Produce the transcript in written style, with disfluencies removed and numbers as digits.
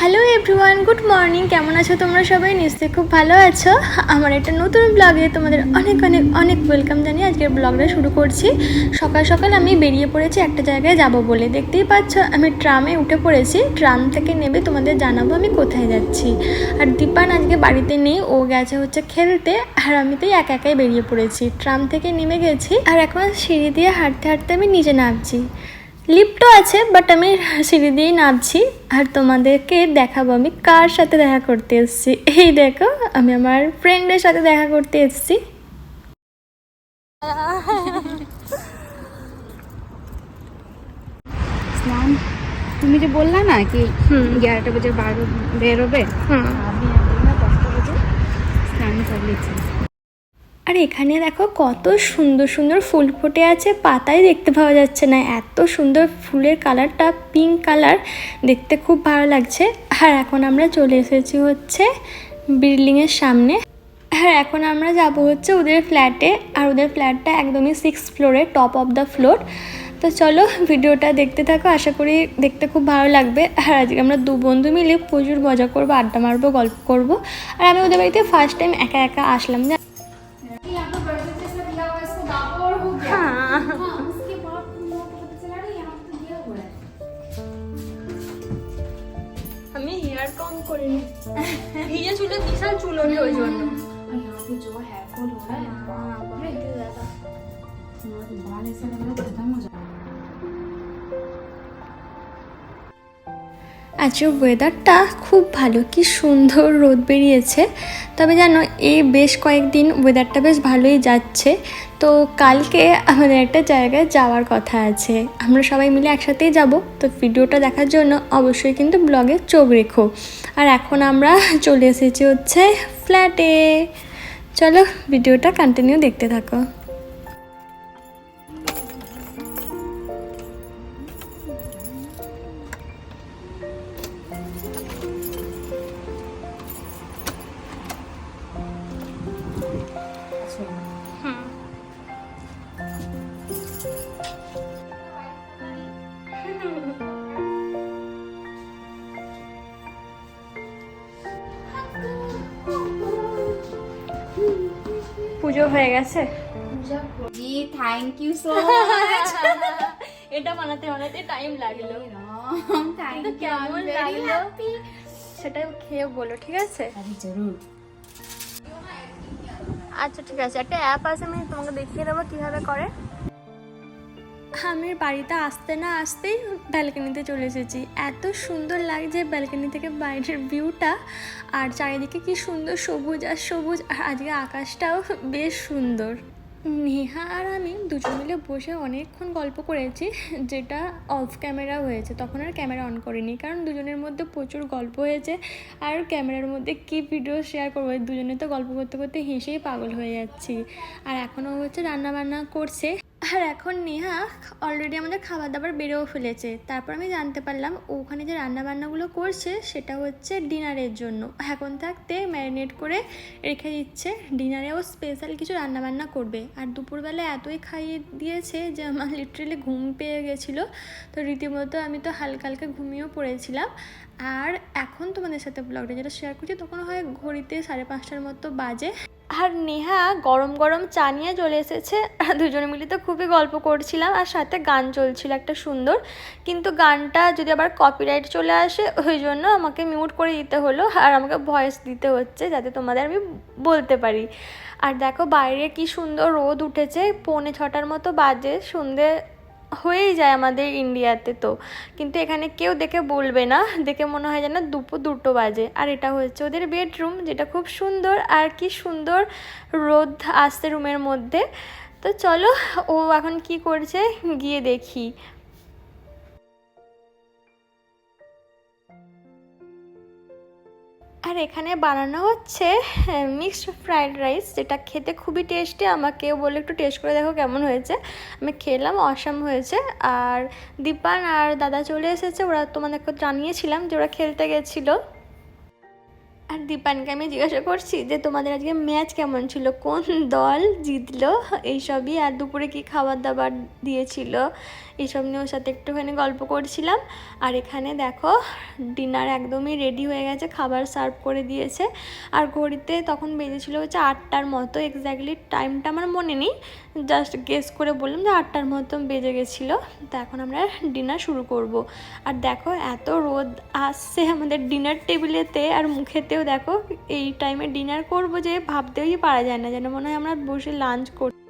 Hello everyone, good morning. কেমন আছো তোমরা সবাই? নিশ্চয়ই খুব ভালো আছো। আমার একটা নতুন ব্লগে তোমাদের অনেক অনেক অনেক ওয়েলকাম জানিয়ে আজকের ব্লগটা শুরু করছি। সকাল সকাল আমি বেরিয়ে পড়েছি একটা জায়গায় যাব বলে। দেখতেই পাচ্ছ আমি ট্রামে উঠে পড়েছি। ট্রাম থেকে নেমে তোমাদের জানাবো আমি কোথায় যাচ্ছি। আর দীপান আজকে বাড়িতে নেই, ও গেছে হচ্ছে খেলতে, আর আমি তো একাই বেরিয়ে পড়েছি। ট্রাম থেকে নেমে গেছি আর এখন সিঁড়ি দিয়ে হাঁটতে হাঁটতে আমি নিচে নামছি। লিফটও আছে, বাট আমি সিঁড়ি দিয়েই নামছি। আর তোমাদেরকে দেখাবো আমি কার সাথে দেখা করতে এসেছি। এই দেখো, আমি আমার ফ্রেন্ডের সাথে দেখা করতে এসেছি। স্নান তুমি যে বললা না কি 11টা বাজে বেরোবে, আমি একদম 10টা বাজে স্নান করে নিচ্ছি। আর এখানে দেখো কত সুন্দর সুন্দর ফুল ফুটে আছে, পাতাই দেখতে পাওয়া যাচ্ছে না, এত সুন্দর ফুলের কালারটা পিঙ্ক কালার, দেখতে খুব ভালো লাগছে। আর এখন আমরা চলে এসেছি হচ্ছে বিল্ডিংয়ের সামনে। হ্যাঁ, এখন আমরা যাব হচ্ছে ওদের ফ্ল্যাটে। আর ওদের ফ্ল্যাটটা একদমই 6th ফ্লোরে, টপ অফ দ্য ফ্লোর। তো চলো ভিডিওটা দেখতে থাকো, আশা করি দেখতে খুব ভালো লাগবে। আর আজকে আমরা দু বন্ধু মিলে প্রচুর মজা করবো, আড্ডা মারবো, গল্প করবো। আর আমি ওদের বাড়িতে ফার্স্ট টাইম একা একা আসলাম। আমি হেয়ার কম করে নি, ভিজে চুলে বিশাল চুল ওঠে ওই জন্য। আজকের ওয়েদারটা খুব ভালো, কি সুন্দর রোদ বেরিয়েছে। তবে জানো, এই বেশ কয়েকদিন ওয়েদারটা বেশ ভালোই যাচ্ছে। তো কালকে আমাদের একটা জায়গায় যাওয়ার কথা আছে, আমরা সবাই মিলে একসাথেই যাব। তো ভিডিওটা দেখার জন্য অবশ্যই কিন্তু ব্লগে চোখ রেখো। আর এখন আমরা চলে এসেছি হচ্ছে ফ্ল্যাটে। চলো ভিডিওটা কন্টিনিউ দেখতে থাকো। পুজো হয়ে গেছে। জি, থ্যাংক ইউ সো মাচ। এটা বানাতে বানাতে টাইম লাগলো, থ্যাংক ইউ, কেমন লাগলো সেটা খেয়ে বলো, ঠিক আছে? জরুর। আচ্ছা ঠিক আছে, একটা অ্যাপ আছে, আমি তোমাকে দেখিয়ে দেবো কীভাবে করে। আমি বাড়িতে আসতে না আসতেই ব্যালকনিতে চলে এসেছি। এত সুন্দর লাগছে ব্যালকনি থেকে বাইরের ভিউটা, আর চারিদিকে কি সুন্দর সবুজ আর সবুজ। আর আজকে আকাশটাও বেশ সুন্দর। নেহা আর আমি দুজন মিলে বসে অনেকক্ষণ গল্প করেছি, যেটা অফ ক্যামেরা হয়েছে। তখন আর ক্যামেরা অন করিনি, কারণ দুজনের মধ্যে প্রচুর গল্প হয়েছে। আর ক্যামেরার মধ্যে কি ভিডিও শেয়ার করবো, দুজনে তো গল্প করতে করতে হেসেই পাগল হয়ে যাচ্ছি। আর এখনও হচ্ছে রান্না বান্না করছে। আর এখন নেহা অলরেডি আমাদের খাবার দাবার বেড়েও ফেলেছে। তারপর আমি জানতে পারলাম ওখানে যে রান্নাবান্নাগুলো করছে সেটা হচ্ছে ডিনারের জন্য। এখন থাকতে ম্যারিনেট করে রেখে দিচ্ছে, ডিনারেও স্পেশাল কিছু রান্নাবান্না করবে। আর দুপুরবেলা এতই খাইয়ে দিয়েছে যে আমার লিটারেলি ঘুম পেয়ে গেছিলো। তো রীতিমতো আমি তো হালকা হালকা ঘুমিয়েও পড়েছিলাম। আর এখন তোমাদের সাথে ব্লগটা যেটা শেয়ার করছি, তখন হয় ঘড়িতে 5:30টার মতো বাজে। আর নেহা গরম গরম চা নিয়ে চলে এসেছে। দুজনে মিলে তো খুবই গল্প করছিলাম, আর সাথে গান চলছিল একটা সুন্দর। কিন্তু গানটা যদি আবার কপিরাইট চলে আসে, ওই জন্য আমাকে মিউট করে দিতে হলো, আর আমাকে ভয়েস দিতে হচ্ছে যাতে তোমাদের আমি বলতে পারি। আর দেখো বাইরে কি সুন্দর রোদ উঠেছে, 5:45টার মতো বাজে, সন্ধে হয়েই যায় আমাদের ইন্ডিয়াতে। তো কিন্তু এখানে কেউ দেখে বলবে না, দেখে মনে হয় যেন দুপুর 2টো বাজে। আর এটা হচ্ছে ওদের বেডরুম, যেটা খুব সুন্দর। আর কি সুন্দর রোদ আসছে রুমের মধ্যে। তো চলো ও এখন কি করছে গিয়ে দেখি। আর এখানে বানানো হচ্ছে মিক্সড ফ্রাইড রাইস, যেটা খেতে খুবই টেস্টি। আমাকেও বলে একটু টেস্ট করে দেখো কেমন হয়েছে। আমি খেলাম, অসাম হয়েছে। আর দীপান আর দাদা চলে এসেছে, ওরা তোমাদেরকে জানিয়েছিলাম যে ওরা খেলতে গেছিলো। আর দীপানকে আমি জিজ্ঞাসা করছি যে তোমাদের আজকে ম্যাচ কেমন ছিল, কোন দল জিতলো, এইসবই। আর দুপুরে কি খাবার দাবার দিয়েছিল এইসব নিয়ে ওর সাথে একটুখানি গল্প করছিলাম। আর এখানে দেখো ডিনার একদমই রেডি হয়ে গেছে, খাবার সার্ভ করে দিয়েছে। আর ঘড়িতে তখন বেজেছিল হচ্ছে 8টার মতো, এক্স্যাক্টলি টাইমটা আমার মনে নেই, জাস্ট গেস করে বললাম যে 8টার মতো বেজে গেছিলো। তো এখন আমরা ডিনার শুরু করব। আর দেখো এত রোদ আসছে আমাদের ডিনার টেবিলেতে আর মুখেতেও, দেখো এই টাইমে ডিনার করব যে ভাবতেই পারা যায় না, যেন মনে হয় আমরা বসে লাঞ্চ করছি।